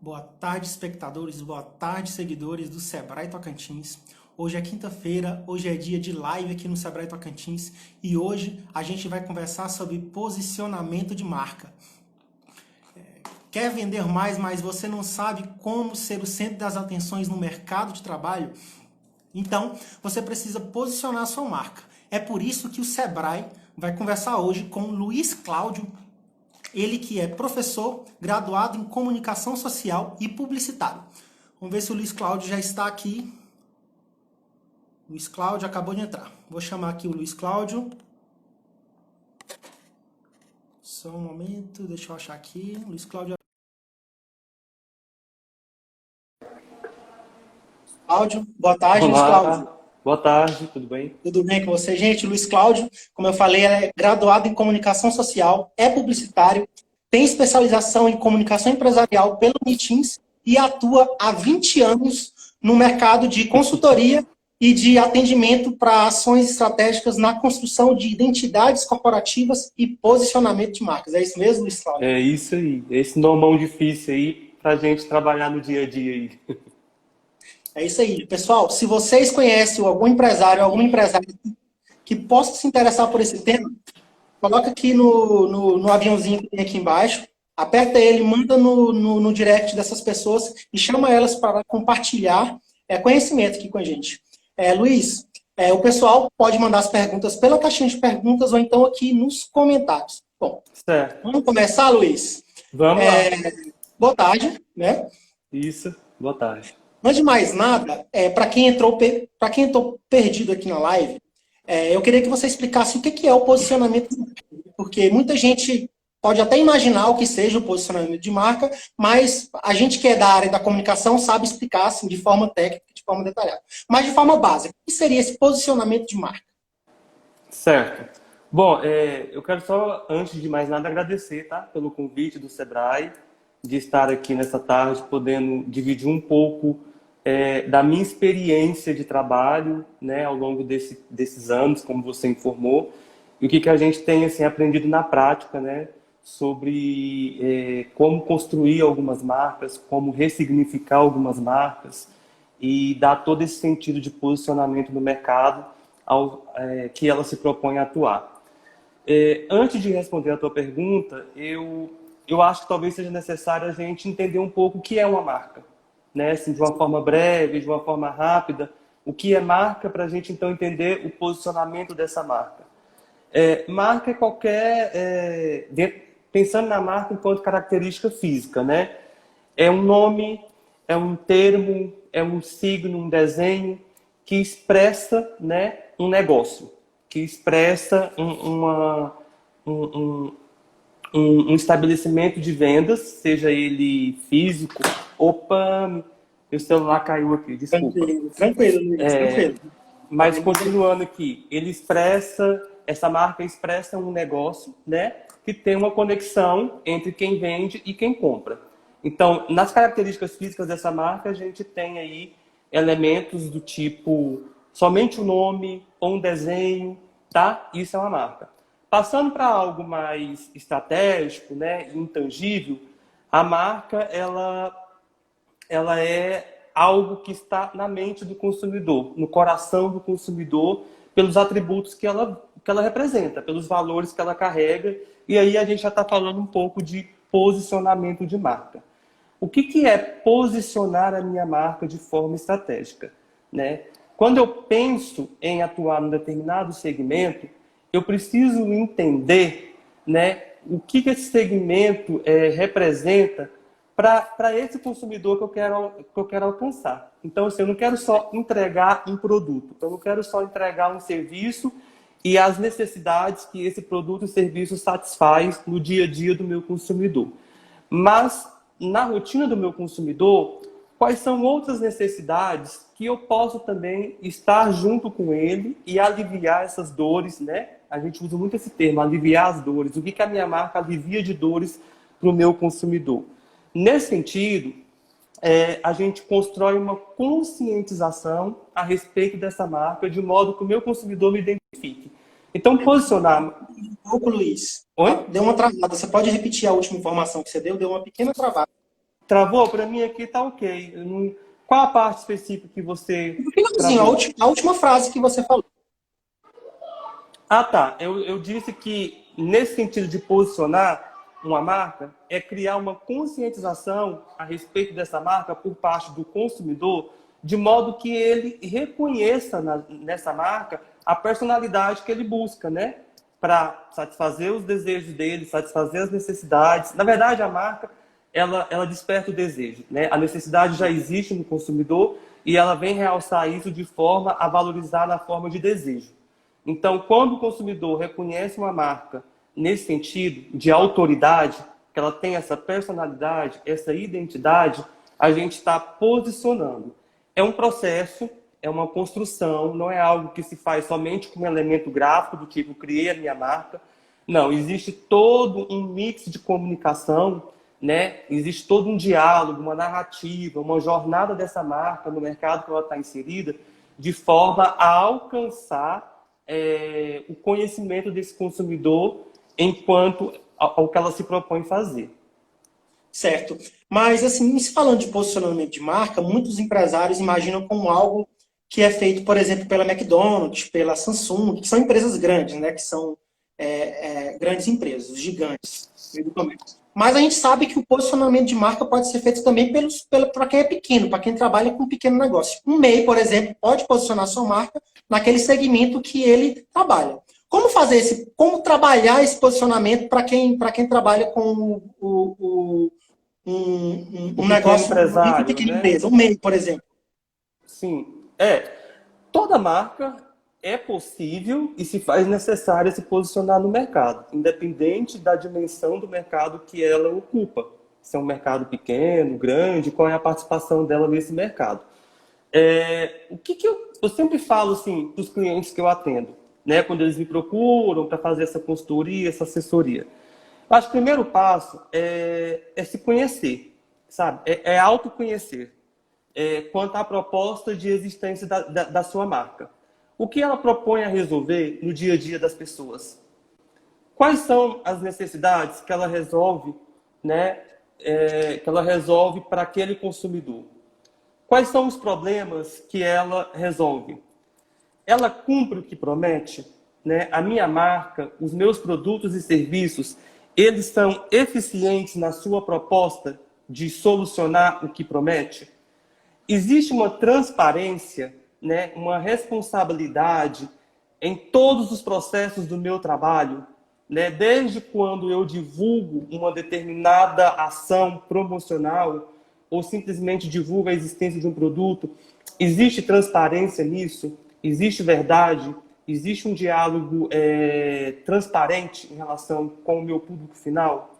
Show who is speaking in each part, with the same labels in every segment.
Speaker 1: Boa tarde, espectadores, boa tarde, seguidores do Sebrae Tocantins. Hoje é quinta-feira, hoje é dia de live aqui no Sebrae Tocantins e hoje a gente vai conversar sobre posicionamento de marca. Quer vender mais, mas você não sabe como ser o centro das atenções no mercado de trabalho? Então, você precisa posicionar a sua marca. É por isso que o Sebrae vai conversar hoje com o Luiz Cláudio, ele que é professor, graduado em comunicação social e publicitário. Vamos ver se o Luiz Cláudio já está aqui. Luiz Cláudio acabou de entrar. Vou chamar aqui o Luiz Cláudio. Só um momento, deixa eu achar aqui. Luiz Cláudio. Cláudio, boa tarde, Luiz Cláudio.
Speaker 2: Olá, boa tarde, tudo bem?
Speaker 1: Tudo bem com você, gente? Luiz Cláudio, como eu falei, é graduado em comunicação social, é publicitário, tem especialização em comunicação empresarial pelo MITINS e atua há 20 anos no mercado de consultoria e de atendimento para ações estratégicas na construção de identidades corporativas e posicionamento de marcas. É isso mesmo, Luiz Cláudio?
Speaker 2: É isso aí, esse nomão difícil aí pra gente trabalhar no dia a dia aí.
Speaker 1: É isso aí. Pessoal, se vocês conhecem algum empresário, alguma empresária que possa se interessar por esse tema, coloca aqui no aviãozinho que tem aqui embaixo, aperta ele, manda no direct dessas pessoas e chama elas para compartilhar conhecimento aqui com a gente. Luiz, o pessoal pode mandar as perguntas pela caixinha de perguntas ou então aqui nos comentários. Bom,
Speaker 2: Certo,
Speaker 1: vamos começar, Luiz?
Speaker 2: vamos lá.
Speaker 1: Boa tarde, né?
Speaker 2: Isso, boa tarde.
Speaker 1: Antes de mais nada, para quem entrou perdido aqui na live, eu queria que você explicasse o que é o posicionamento de marca, porque muita gente pode até imaginar o que seja o posicionamento de marca, mas a gente que é da área da comunicação sabe explicar assim, de forma técnica, de forma detalhada. Mas de forma básica, o que seria esse posicionamento de marca?
Speaker 2: Certo. Bom, eu quero só, antes de mais nada, agradecer, tá, pelo convite do Sebrae, de estar aqui nessa tarde, podendo dividir um pouco da minha experiência de trabalho, né, ao longo desses anos, como você informou, e o que a gente tem assim, aprendido na prática, né, sobre como construir algumas marcas, como ressignificar algumas marcas e dar todo esse sentido de posicionamento no mercado que ela se propõe a atuar. Antes de responder a tua pergunta, eu acho que talvez seja necessário a gente entender um pouco o que é uma marca, né? Assim, de uma forma breve, de uma forma rápida, o que é marca para a gente então entender o posicionamento dessa marca. Marca é pensando na marca enquanto característica física, né? É um nome, é um termo, é um signo, um desenho que expressa, né, um negócio, que expressa um estabelecimento de vendas, seja ele físico. Opa, meu celular caiu aqui, desculpa.
Speaker 1: Tranquilo, tranquilo, Luiz, tranquilo.
Speaker 2: Mas continuando aqui, essa marca expressa um negócio, né, que tem uma conexão entre quem vende e quem compra. Então, nas características físicas dessa marca, a gente tem aí elementos do tipo somente o nome ou um desenho, tá? Isso é uma marca. Passando para algo mais estratégico, né, intangível, a marca ela é algo que está na mente do consumidor, no coração do consumidor, pelos atributos que ela representa, pelos valores que ela carrega. E aí a gente já está falando um pouco de posicionamento de marca. O que é posicionar a minha marca de forma estratégica, né? Quando eu penso em atuar num determinado segmento, eu preciso entender, né, o que esse segmento representa para esse consumidor que eu quero alcançar. Então, assim, eu não quero só entregar um produto, eu não quero só entregar um serviço e as necessidades que esse produto e serviço satisfaz no dia a dia do meu consumidor. Mas, na rotina do meu consumidor, quais são outras necessidades que eu posso também estar junto com ele e aliviar essas dores, né? A gente usa muito esse termo, aliviar as dores. O que a minha marca alivia de dores para o meu consumidor? Nesse sentido, a gente constrói uma conscientização a respeito dessa marca, de modo que o meu consumidor me identifique. Então, posicionar...
Speaker 1: Um pouco, Luiz.
Speaker 2: Oi?
Speaker 1: Deu uma travada. Você pode repetir a última informação que você deu? Deu uma pequena travada.
Speaker 2: Travou? Para mim aqui tá ok. Qual a parte específica que você
Speaker 1: Finalzinho,
Speaker 2: travou?
Speaker 1: a última frase que você falou.
Speaker 2: Ah, tá. Eu disse que, nesse sentido de posicionar uma marca, é criar uma conscientização a respeito dessa marca por parte do consumidor, de modo que ele reconheça nessa marca a personalidade que ele busca, né? Para satisfazer os desejos dele, satisfazer as necessidades. Na verdade, a marca, ela desperta o desejo, né? A necessidade já existe no consumidor e ela vem realçar isso de forma a valorizar na forma de desejo. Então, quando o consumidor reconhece uma marca nesse sentido de autoridade, que ela tem essa personalidade, essa identidade, a gente está posicionando. É um processo, é uma construção, não é algo que se faz somente com um elemento gráfico, do tipo, criei a minha marca. Não, existe todo um mix de comunicação, né? Existe todo um diálogo, uma narrativa, uma jornada dessa marca no mercado que ela está inserida, de forma a alcançar o conhecimento desse consumidor enquanto ao que ela se propõe fazer.
Speaker 1: Certo. Mas, assim, se falando de posicionamento de marca, muitos empresários imaginam como algo que é feito, por exemplo, pela McDonald's, pela Samsung, que são empresas grandes, né? Que são grandes empresas, gigantes do comércio. Mas a gente sabe que o posicionamento de marca pode ser feito também para quem é pequeno, para quem trabalha com um pequeno negócio. Um MEI, por exemplo, pode posicionar sua marca naquele segmento que ele trabalha. Como fazer como trabalhar esse posicionamento para quem trabalha com
Speaker 2: O
Speaker 1: um
Speaker 2: pequeno
Speaker 1: negócio, uma micro e
Speaker 2: empresário,
Speaker 1: pequena
Speaker 2: né?
Speaker 1: empresa, um MEI, por exemplo?
Speaker 2: Sim. Toda marca é possível e se faz necessário se posicionar no mercado, independente da dimensão do mercado que ela ocupa. Se é um mercado pequeno, grande, qual é a participação dela nesse mercado. O que eu sempre falo assim, para os clientes que eu atendo, né, quando eles me procuram para fazer essa consultoria, essa assessoria. Eu acho que o primeiro passo é se conhecer, sabe? É autoconhecer quanto à proposta de existência da sua marca. O que ela propõe a resolver no dia a dia das pessoas? Quais são as necessidades que ela resolve, né, que ela resolve para aquele consumidor? Quais são os problemas que ela resolve? Ela cumpre o que promete? Né? A minha marca, os meus produtos e serviços, eles são eficientes na sua proposta de solucionar o que promete? Existe uma transparência, né, uma responsabilidade em todos os processos do meu trabalho, né, desde quando eu divulgo uma determinada ação promocional ou simplesmente divulgo a existência de um produto, existe transparência nisso, existe verdade, existe um diálogo transparente em relação com o meu público final.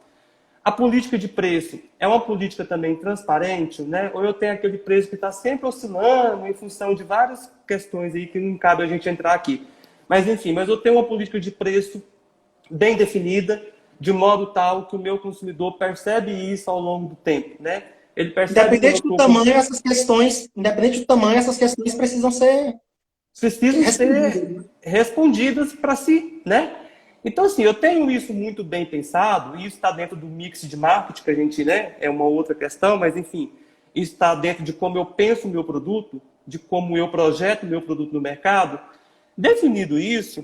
Speaker 2: A política de preço é uma política também transparente, né? Ou eu tenho aquele preço que está sempre oscilando em função de várias questões aí que não cabe a gente entrar aqui. Mas enfim, eu tenho uma política de preço bem definida, de modo tal que o meu consumidor percebe isso ao longo do tempo, né? Ele percebe que eu
Speaker 1: Independente do
Speaker 2: estou
Speaker 1: tamanho, essas questões precisam ser
Speaker 2: precisam
Speaker 1: respondidas,
Speaker 2: ser
Speaker 1: né?
Speaker 2: respondidas para si, né? Então, assim, eu tenho isso muito bem pensado, e isso está dentro do mix de marketing, que a gente, né, é uma outra questão, mas, enfim, isso está dentro de como eu penso o meu produto, de como eu projeto o meu produto no mercado. Definido isso,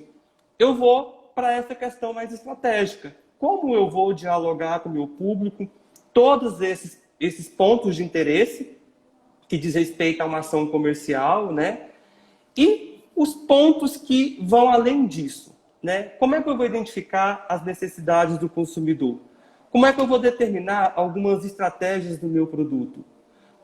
Speaker 2: eu vou para essa questão mais estratégica. Como eu vou dialogar com o meu público, todos esses pontos de interesse que diz respeito a uma ação comercial, né? E os pontos que vão além disso, né? Como é que eu vou identificar as necessidades do consumidor? Como é que eu vou determinar algumas estratégias do meu produto?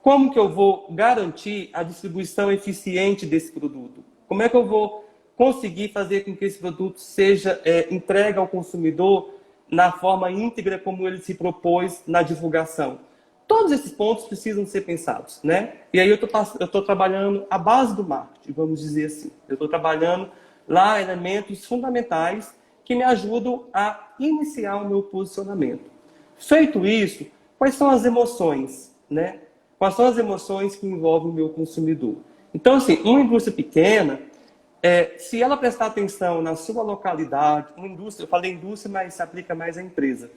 Speaker 2: Como que eu vou garantir a distribuição eficiente desse produto? Como é que eu vou conseguir fazer com que esse produto seja entregue ao consumidor na forma íntegra como ele se propôs na divulgação? Todos esses pontos precisam ser pensados, né? E aí eu estou trabalhando a base do marketing, vamos dizer assim. Eu estou trabalhando lá elementos fundamentais que me ajudam a iniciar o meu posicionamento. Feito isso, quais são as emoções, né? Quais são as emoções que envolvem o meu consumidor? Então, assim, uma indústria pequena, se ela prestar atenção na sua localidade, uma indústria, eu falei indústria, mas se aplica mais à empresa.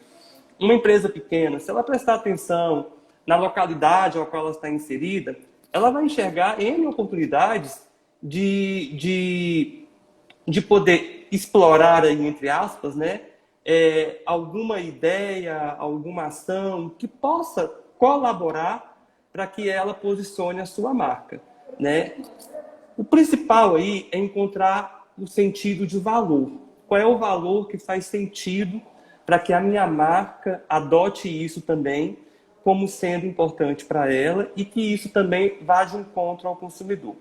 Speaker 2: Uma empresa pequena, se ela prestar atenção na localidade ao qual ela está inserida, ela vai enxergar N oportunidades de poder explorar aí, entre aspas, né, alguma ideia, alguma ação que possa colaborar para que ela posicione a sua marca, né? O principal aí é encontrar o sentido de valor. Qual é o valor que faz sentido para que a minha marca adote isso também como sendo importante para ela e que isso também vá de encontro ao consumidor.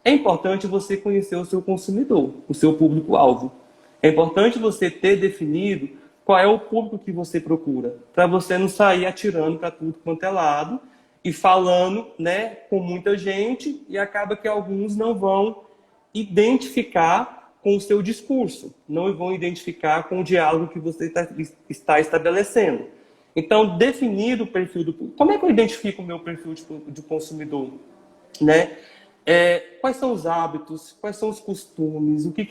Speaker 2: É importante você conhecer o seu consumidor, o seu público-alvo. É importante você ter definido qual é o público que você procura, para você não sair atirando para tudo quanto é lado e falando, né, com muita gente, e acaba que alguns não vão identificar com o seu discurso, não vão identificar com o diálogo que você está estabelecendo. Então, definido o perfil do público. Como é que eu identifico o meu perfil de consumidor? Né? Quais são os hábitos, quais são os costumes, o que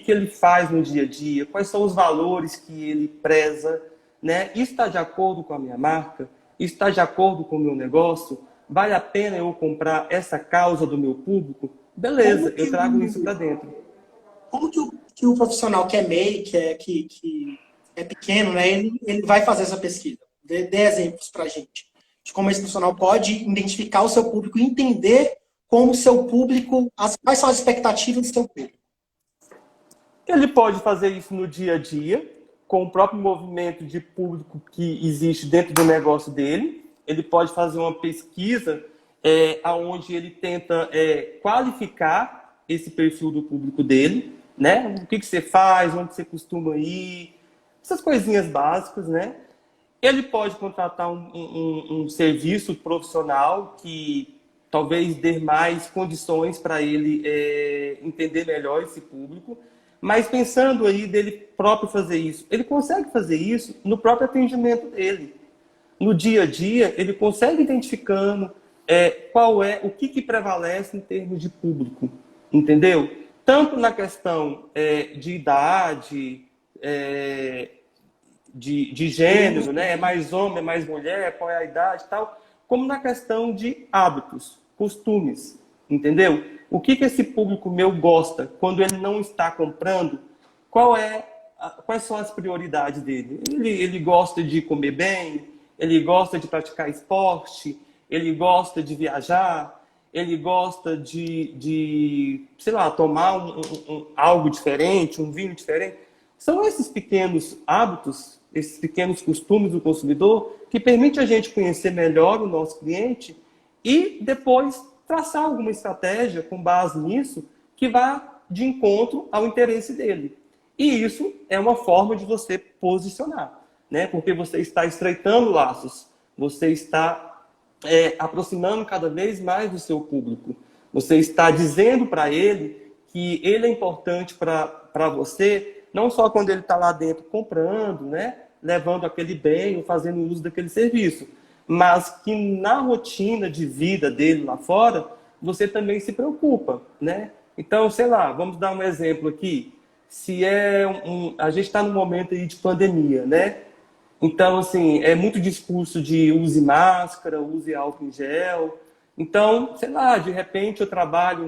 Speaker 2: ele faz no dia a dia, quais são os valores que ele preza, né? Isso está de acordo com a minha marca? Isso está de acordo com o meu negócio? Vale a pena eu comprar essa causa do meu público? Beleza, eu trago isso para dentro.
Speaker 1: Como que o profissional que é MEI, que é pequeno, né, ele vai fazer essa pesquisa? Dê exemplos para a gente de como esse profissional pode identificar o seu público e entender como o seu público, quais são as expectativas do seu público.
Speaker 2: Ele pode fazer isso no dia a dia, com o próprio movimento de público que existe dentro do negócio dele. Ele pode fazer uma pesquisa onde ele tenta qualificar esse perfil do público dele, né? O que você faz, onde você costuma ir, essas coisinhas básicas, né? Ele pode contratar um serviço profissional que talvez dê mais condições para ele entender melhor esse público, mas pensando aí dele próprio fazer isso, ele consegue fazer isso no próprio atendimento dele. No dia a dia, ele consegue identificando o que prevalece em termos de público, entendeu? Tanto na questão de idade, de gênero, né? É mais homem, é mais mulher, qual é a idade e tal, como na questão de hábitos, costumes, entendeu? O que esse público meu gosta quando ele não está comprando? Quais são as prioridades dele? Ele gosta de comer bem, ele gosta de praticar esporte, ele gosta de viajar, ele gosta de sei lá, tomar algo diferente, um vinho diferente. São esses pequenos hábitos, esses pequenos costumes do consumidor que permite a gente conhecer melhor o nosso cliente e depois traçar alguma estratégia com base nisso que vá de encontro ao interesse dele. E isso é uma forma de você posicionar, né? Porque você está estreitando laços, você está aproximando cada vez mais do seu público. Você está dizendo para ele que ele é importante para você, não só quando ele está lá dentro comprando, né? Levando aquele bem ou fazendo uso daquele serviço, mas que na rotina de vida dele lá fora, você também se preocupa, né? Então, sei lá, vamos dar um exemplo aqui. Se a gente está num momento aí de pandemia, né? Então, assim, é muito discurso de use máscara, use álcool em gel. Então, sei lá, de repente eu trabalho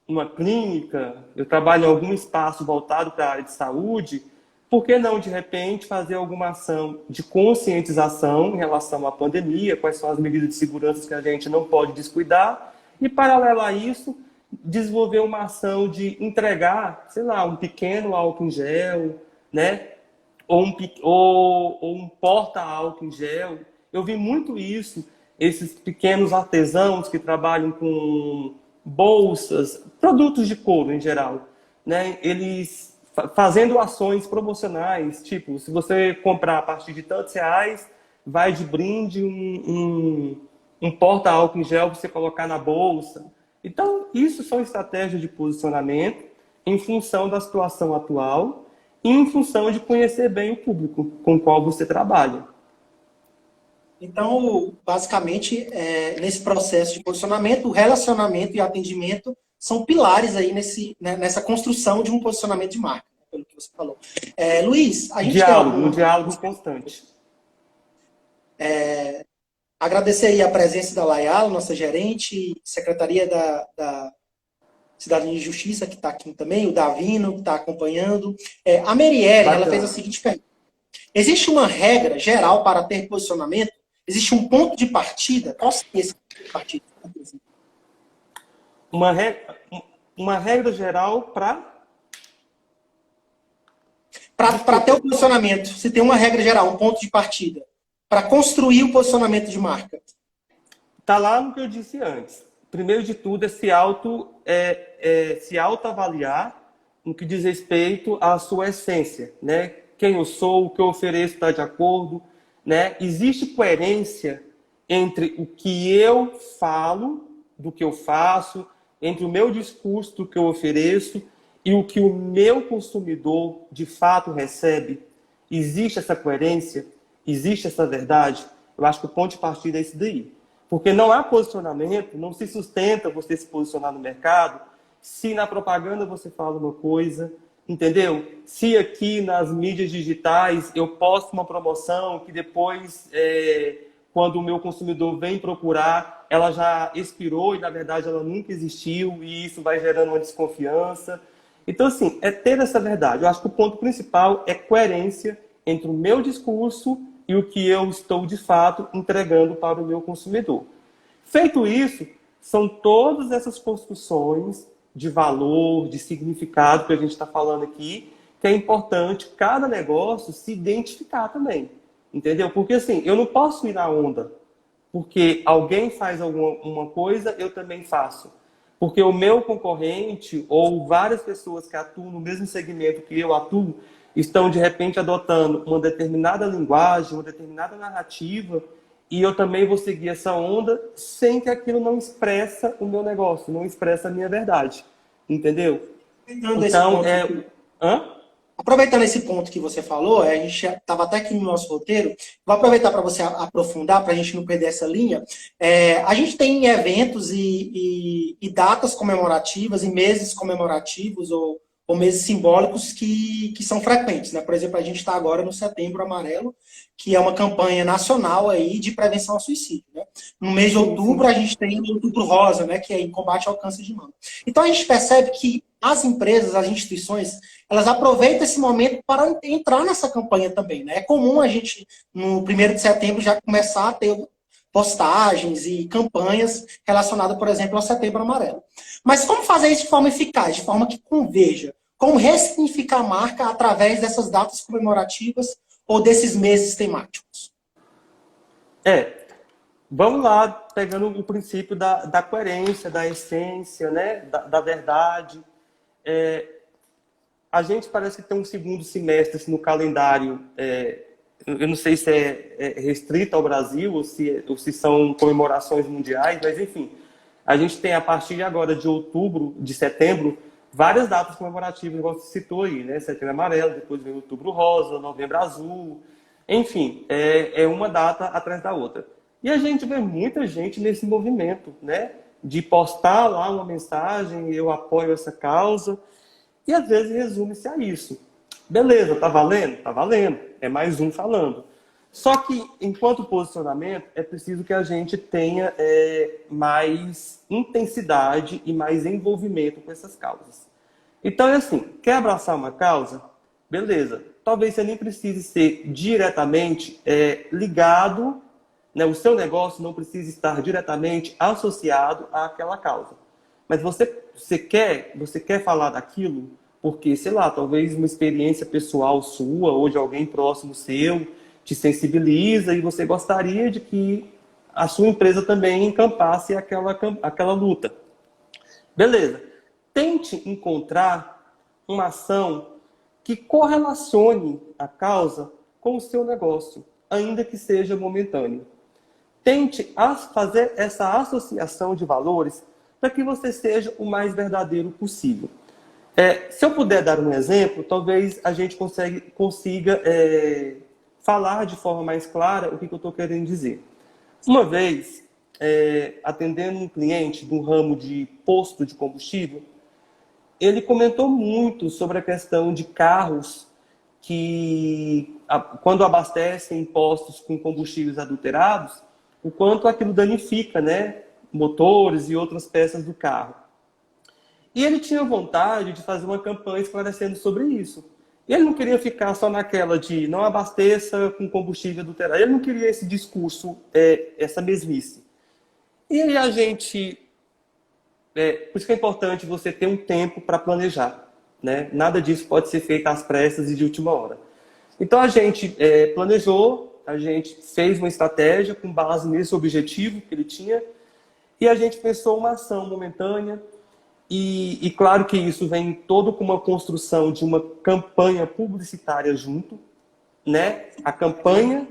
Speaker 2: numa clínica, eu trabalho em algum espaço voltado para a área de saúde, por que não, de repente, fazer alguma ação de conscientização em relação à pandemia, quais são as medidas de segurança que a gente não pode descuidar, e, paralelo a isso, desenvolver uma ação de entregar, sei lá, um pequeno álcool em gel, né? Ou um porta-álcool em gel. Eu vi muito isso, esses pequenos artesãos que trabalham com bolsas, produtos de couro em geral, né? Eles fazendo ações promocionais, tipo, se você comprar a partir de tantos reais, vai de brinde um porta-álcool em gel para você colocar na bolsa. Então, isso são estratégias de posicionamento em função da situação atual e em função de conhecer bem o público com o qual você trabalha.
Speaker 1: Então, basicamente, nesse processo de posicionamento, o relacionamento e atendimento são pilares aí nessa construção de um posicionamento de marca, pelo que você falou. Luiz, a gente
Speaker 2: diálogo, um diálogo constante.
Speaker 1: Agradecer aí a presença da Layala, nossa gerente, Secretaria da Cidadania e Justiça, que está aqui também, o Davino, que está acompanhando. A Merielle, ela fez a
Speaker 2: Bacana.
Speaker 1: seguinte pergunta. Existe uma regra geral para ter posicionamento? Existe um ponto de partida? Qual seria esse ponto de partida?
Speaker 2: Uma regra, uma regra geral para...
Speaker 1: Para ter
Speaker 2: Desculpa.
Speaker 1: o posicionamento, se tem uma regra geral, um ponto de partida, para construir o posicionamento de marca.
Speaker 2: Tá lá no que eu disse antes. Primeiro de tudo é se autoavaliar no que diz respeito à sua essência, né? Quem eu sou, o que eu ofereço está de acordo, né? Existe coerência entre o que eu falo, do que eu faço, entre o meu discurso, do que eu ofereço e o que o meu consumidor de fato recebe? Existe essa coerência? Existe essa verdade? Eu acho que o ponto de partida é esse daí. Porque não há posicionamento, não se sustenta você se posicionar no mercado se na propaganda você fala uma coisa, entendeu? Se aqui nas mídias digitais eu posto uma promoção que depois, quando o meu consumidor vem procurar, ela já expirou e na verdade ela nunca existiu e isso vai gerando uma desconfiança. Então, assim, é ter essa verdade. Eu acho que o ponto principal é coerência entre o meu discurso e o que eu estou, de fato, entregando para o meu consumidor. Feito isso, são todas essas construções de valor, de significado que a gente está falando aqui, que é importante cada negócio se identificar também. Entendeu? Porque, assim, eu não posso ir na onda. Porque alguém faz alguma coisa, eu também faço. Porque o meu concorrente ou várias pessoas que atuam no mesmo segmento que eu atuo estão, de repente, adotando uma determinada linguagem, uma determinada narrativa, e eu também vou seguir essa onda sem que aquilo não expressa o meu negócio, não expressa a minha verdade. Entendeu?
Speaker 1: Aproveitando esse
Speaker 2: Então,
Speaker 1: ponto que
Speaker 2: Hã?
Speaker 1: Aproveitando esse ponto que você falou, a gente estava até aqui no nosso roteiro, vou aproveitar para você aprofundar, para a gente não perder essa linha. A gente tem eventos e datas comemorativas e meses comemorativos ou meses simbólicos que são frequentes, né? Por exemplo, a gente está agora no Setembro Amarelo, que é uma campanha nacional aí de prevenção ao suicídio, né? No mês de
Speaker 2: Sim,
Speaker 1: outubro, a
Speaker 2: sim.
Speaker 1: gente tem o Outubro Rosa, né? Que é em combate ao câncer de mama. Então, a gente percebe que as empresas, as instituições, elas aproveitam esse momento para entrar nessa campanha também, né? É comum a gente, no 1º de setembro, já começar a ter postagens e campanhas relacionadas, por exemplo, ao Setembro Amarelo. Mas como fazer isso de forma eficaz, de forma que converja? Como ressignificar a marca através dessas datas comemorativas ou desses meses temáticos?
Speaker 2: É, vamos lá, pegando o princípio da coerência, da essência, né? Da verdade. É, a gente parece que tem um segundo semestre assim, no calendário. Eu não sei se é restrito ao Brasil ou se são comemorações mundiais, mas enfim. A gente tem a partir de agora, de outubro, de setembro, várias datas comemorativas, igual você citou aí, né? Setembro Amarelo, depois vem Outubro Rosa, Novembro Azul. Enfim, é uma data atrás da outra. E a gente vê muita gente nesse movimento, né? De postar lá uma mensagem, eu apoio essa causa, e às vezes resume-se a isso. Beleza, tá valendo? Tá valendo. É mais um falando. Só que, enquanto posicionamento, é preciso que a gente tenha mais intensidade e mais envolvimento com essas causas. Então, é assim, quer abraçar uma causa? Beleza. Talvez você nem precise ser diretamente ligado, né? O seu negócio não precisa estar diretamente associado àquela causa. Mas você quer falar daquilo porque, sei lá, talvez uma experiência pessoal sua ou de alguém próximo seu te sensibiliza e você gostaria de que a sua empresa também encampasse aquela luta. Beleza. Tente encontrar uma ação que correlacione a causa com o seu negócio, ainda que seja momentâneo. Tente fazer essa associação de valores para que você seja o mais verdadeiro possível. Se eu puder dar um exemplo, talvez a gente consiga falar de forma mais clara o que eu estou querendo dizer. Uma vez, atendendo um cliente do ramo de posto de combustível, ele comentou muito sobre a questão de carros que, quando abastecem postos com combustíveis adulterados, o quanto aquilo danifica, né, motores e outras peças do carro. E ele tinha vontade de fazer uma campanha esclarecendo sobre isso. E ele não queria ficar só naquela de não abasteça com combustível adulterado. Ele não queria esse discurso, essa mesmice. E aí a gente... por isso que é importante você ter um tempo para planejar, né? Nada disso pode ser feito às pressas e de última hora. Então a gente planejou, a gente fez uma estratégia com base nesse objetivo que ele tinha e a gente pensou uma ação momentânea e claro que isso vem todo com uma construção de uma campanha publicitária junto, né? A campanha...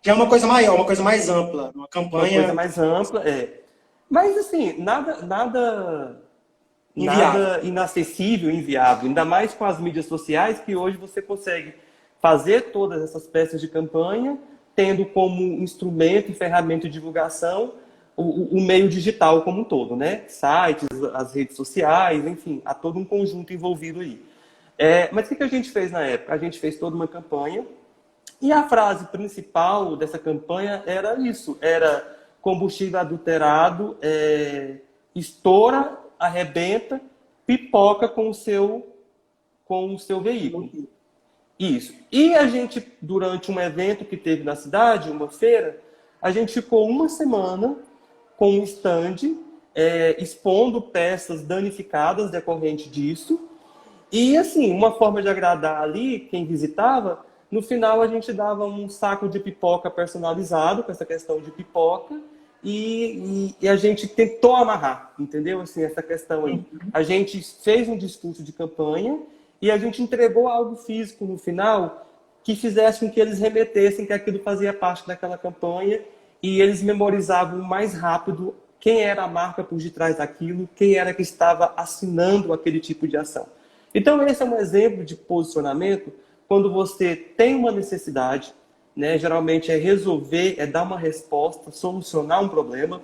Speaker 1: Já é uma coisa maior, uma coisa mais ampla, uma campanha...
Speaker 2: Uma coisa mais ampla, Mas assim, nada inacessível, inviável, ainda mais com as mídias sociais, que hoje você consegue fazer todas essas peças de campanha, tendo como instrumento e ferramenta de divulgação o meio digital como um todo, né? Sites, as redes sociais, enfim, há todo um conjunto envolvido aí. Mas o que a gente fez na época? A gente fez toda uma campanha e a frase principal dessa campanha era isso, era combustível adulterado, estoura, arrebenta, pipoca com o seu veículo. Isso. E a gente, durante um evento que teve na cidade, uma feira, a gente ficou uma semana com um stand expondo peças danificadas decorrente disso. E, assim, uma forma de agradar ali quem visitava, no final a gente dava um saco de pipoca personalizado, com essa questão de pipoca, e a gente tentou amarrar, entendeu? Assim, essa questão aí. A gente fez um discurso de campanha e a gente entregou algo físico no final que fizesse com que eles remetessem que aquilo fazia parte daquela campanha e eles memorizavam mais rápido quem era a marca por detrás daquilo, quem era que estava assinando aquele tipo de ação. Então, esse é um exemplo de posicionamento quando você tem uma necessidade, né? Geralmente é resolver, é dar uma resposta, solucionar um problema,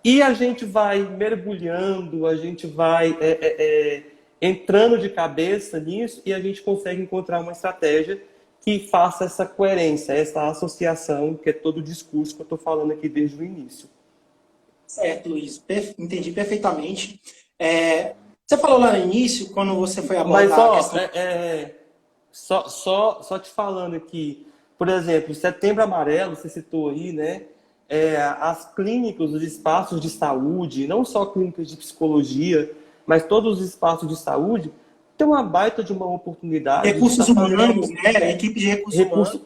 Speaker 2: e a gente vai mergulhando, a gente vai entrando de cabeça nisso e a gente consegue encontrar uma estratégia que faça essa coerência, essa associação, que é todo o discurso que eu estou falando aqui desde o início.
Speaker 1: Certo, Luiz. Entendi perfeitamente. Você falou lá no início, quando você foi abordar a questão...
Speaker 2: Só te falando aqui, por exemplo, Setembro Amarelo, você citou aí, né? As clínicas, os espaços de saúde, não só clínicas de psicologia, mas todos os espaços de saúde, tem uma baita de uma oportunidade.
Speaker 1: Recursos humanos, né? Equipe de recursos humanos.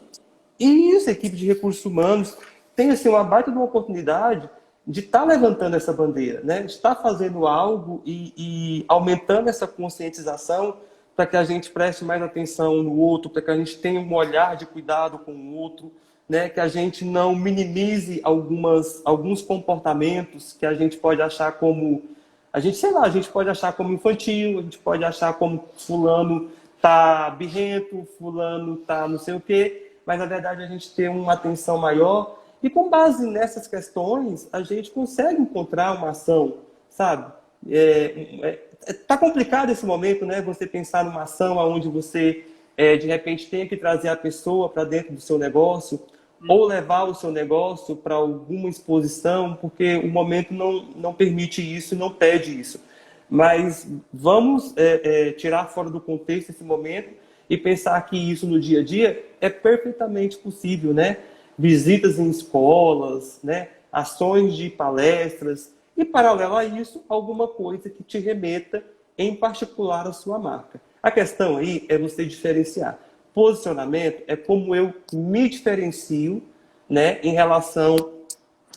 Speaker 2: Isso, equipe de recursos humanos. Tem assim, uma baita de uma oportunidade de estar levantando essa bandeira, né? De estar fazendo algo e aumentando essa conscientização para que a gente preste mais atenção no outro, para que a gente tenha um olhar de cuidado com o outro, né? Que a gente não minimize alguns comportamentos que a gente pode achar como... A gente pode achar como infantil, a gente pode achar como fulano tá birrento, fulano tá não sei o quê, mas na verdade a gente tem uma atenção maior e com base nessas questões a gente consegue encontrar uma ação, sabe? Tá complicado esse momento, né? Você pensar numa ação onde você de repente tenha que trazer a pessoa para dentro do seu negócio ou levar o seu negócio para alguma exposição, porque o momento não permite isso, não pede isso. Mas vamos tirar fora do contexto esse momento e pensar que isso no dia a dia é perfeitamente possível, né? Visitas em escolas, né? Ações de palestras e, paralelo a isso, alguma coisa que te remeta, em particular, à sua marca. A questão aí é você diferenciar. Posicionamento é como eu me diferencio, né, em relação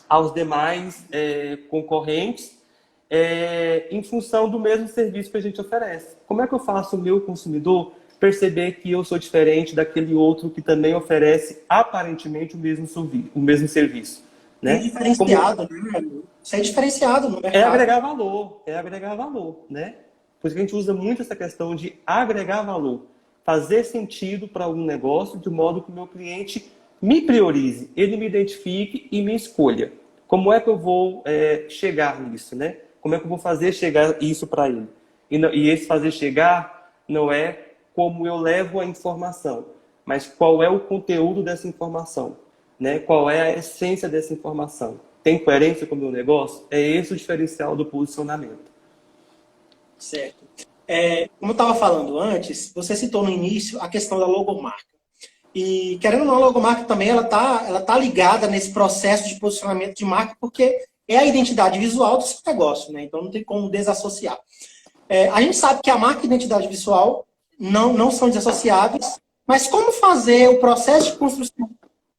Speaker 2: aos demais concorrentes em função do mesmo serviço que a gente oferece. Como é que eu faço o meu consumidor perceber que eu sou diferente daquele outro que também oferece aparentemente o mesmo serviço? Né?
Speaker 1: É diferenciado, né? Isso é diferenciado no mercado.
Speaker 2: É agregar valor, né? Por isso que a gente usa muito essa questão de agregar valor. Fazer sentido para algum negócio de modo que o meu cliente me priorize, ele me identifique e me escolha. Como é que eu vou chegar nisso, né? Como é que eu vou fazer chegar isso para ele? E esse fazer chegar não é como eu levo a informação, mas qual é o conteúdo dessa informação. né? Qual é a essência dessa informação? Tem coerência com o meu negócio? É esse o diferencial do posicionamento.
Speaker 1: Certo. Como eu estava falando antes, você citou no início a questão da logomarca. E, querendo ou não, a logomarca também ela tá ligada nesse processo de posicionamento de marca, porque é a identidade visual do seu negócio, né? Então não tem como desassociar. A gente sabe que a marca e a identidade visual não são desassociáveis, mas como fazer o processo de construção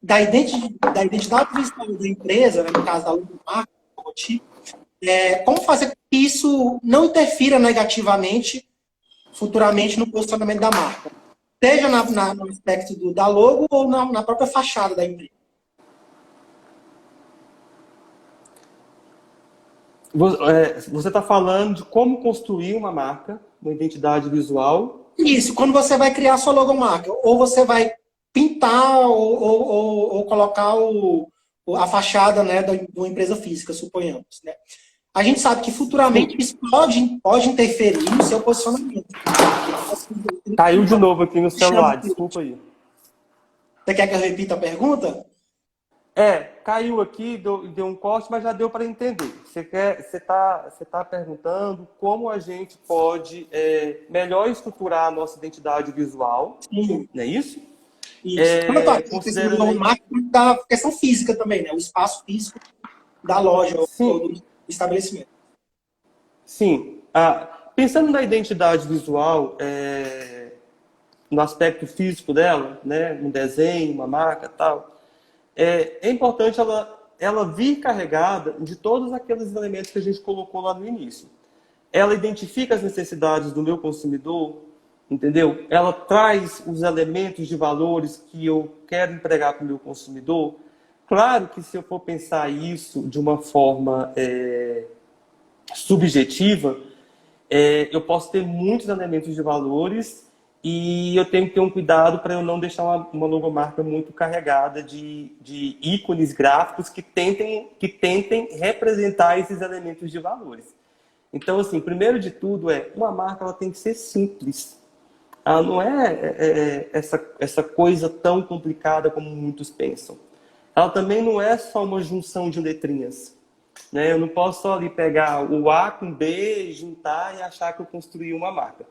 Speaker 1: da identidade visual da empresa, né, no caso da logomarca, do logotipo, como fazer com que isso não interfira negativamente futuramente no posicionamento da marca? Seja no aspecto da logo ou na própria fachada da empresa.
Speaker 2: Você está falando de como construir uma marca, uma identidade visual.
Speaker 1: Isso, quando você vai criar a sua logomarca, ou você vai pintar ou colocar a fachada, né, de uma empresa física, suponhamos, né? A gente sabe que futuramente isso pode interferir no seu posicionamento.
Speaker 2: Caiu de novo aqui no celular, desculpa aí.
Speaker 1: Você quer que eu repita a pergunta?
Speaker 2: Caiu aqui, deu um corte, mas já deu para entender. Você tá perguntando como a gente pode melhor estruturar a nossa identidade visual,
Speaker 1: Sim.
Speaker 2: não é isso?
Speaker 1: Isso. Considerando da questão física também, né? O espaço físico da loja ou do estabelecimento.
Speaker 2: Sim. Pensando na identidade visual, no aspecto físico dela, né? Um desenho, uma marca, tal. É importante ela vir carregada de todos aqueles elementos que a gente colocou lá no início. Ela identifica as necessidades do meu consumidor, entendeu? Ela traz os elementos de valores que eu quero entregar para o meu consumidor. Claro que se eu for pensar isso de uma forma subjetiva, eu posso ter muitos elementos de valores e eu tenho que ter um cuidado para eu não deixar uma logomarca muito carregada de ícones gráficos que tentem representar esses elementos de valores. Então, assim, primeiro de tudo uma marca ela tem que ser simples. Ela não essa coisa tão complicada como muitos pensam. Ela também não é só uma junção de letrinhas. Né? Eu não posso só ali pegar o A com B, juntar e achar que eu construí uma marca.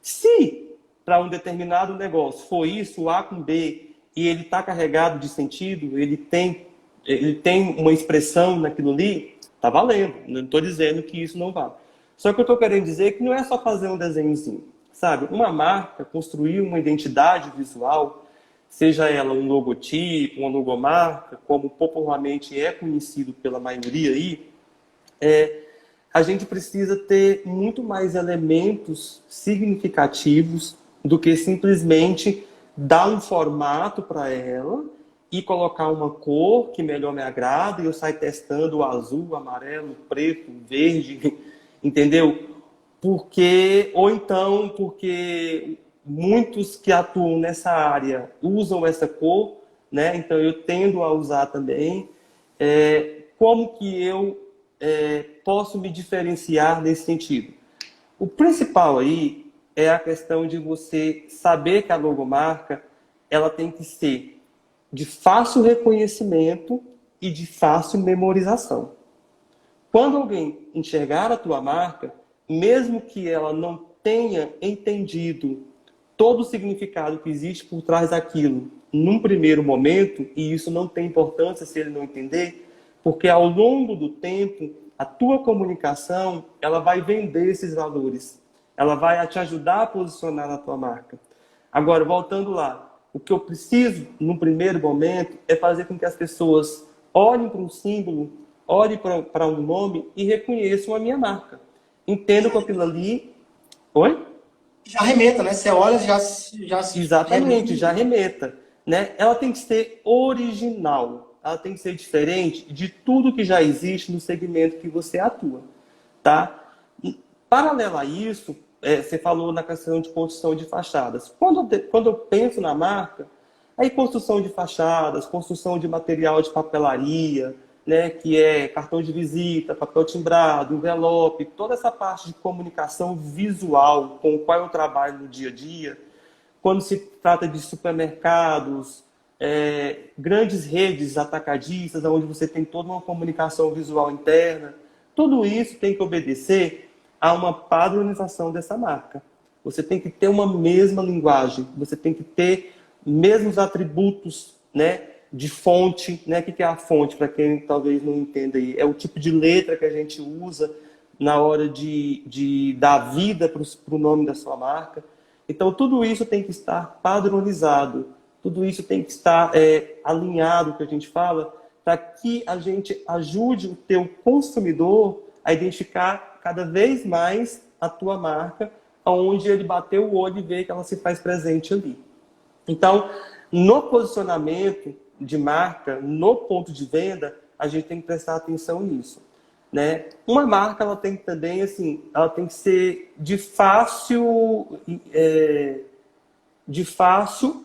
Speaker 2: Se para um determinado negócio for isso, o A com B, e ele está carregado de sentido, ele tem uma expressão naquilo ali, tá valendo. Não estou dizendo que isso não vale. Só que eu estou querendo dizer que não é só fazer um desenhozinho. Sabe? Uma marca, construir uma identidade visual, seja ela um logotipo, uma logomarca, como popularmente é conhecido pela maioria aí, a gente precisa ter muito mais elementos significativos do que simplesmente dar um formato para ela e colocar uma cor que melhor me agrada e eu saio testando o azul, o amarelo, o preto, o verde, entendeu? Porque muitos que atuam nessa área usam essa cor, né? Então eu tendo a usar também. Como que eu posso me diferenciar nesse sentido? O principal aí é a questão de você saber que a logomarca ela tem que ser de fácil reconhecimento e de fácil memorização. Quando alguém enxergar a tua marca, mesmo que ela não tenha entendido todo o significado que existe por trás daquilo num primeiro momento, e isso não tem importância se ele não entender, porque ao longo do tempo, a tua comunicação ela vai vender esses valores. Ela vai te ajudar a posicionar na tua marca. Agora, voltando lá, o que eu preciso, no primeiro momento, é fazer com que as pessoas olhem para um símbolo, olhem para um nome e reconheçam a minha marca. Entendam que aquilo ali... Oi?
Speaker 1: Já remeta, né? Você olha, já
Speaker 2: Exatamente, já remeta. Né? Ela tem que ser original. Ela tem que ser diferente de tudo que já existe no segmento que você atua. Tá? Paralelo a isso, você falou na questão de construção de fachadas. Quando eu penso na marca, aí construção de fachadas, construção de material de papelaria, né, que é cartão de visita, papel timbrado, envelope, toda essa parte de comunicação visual com o qual eu trabalho no dia a dia. Quando se trata de supermercados, grandes redes atacadistas, onde você tem toda uma comunicação visual interna. Tudo isso tem que obedecer a uma padronização dessa marca. Você tem que ter uma mesma linguagem, você tem que ter mesmos atributos, né, de fonte, né? O que é a fonte, para quem talvez não entenda aí? É o tipo de letra que a gente usa na hora de dar vida para o nome da sua marca. Então, tudo isso tem que estar padronizado, tudo isso tem que estar alinhado, que a gente fala, para que a gente ajude o teu consumidor a identificar cada vez mais a tua marca, onde ele bater o olho e ver que ela se faz presente ali. Então, no posicionamento de marca, no ponto de venda, a gente tem que prestar atenção nisso, né? Uma marca, ela tem que também, assim, ela tem que ser de fácil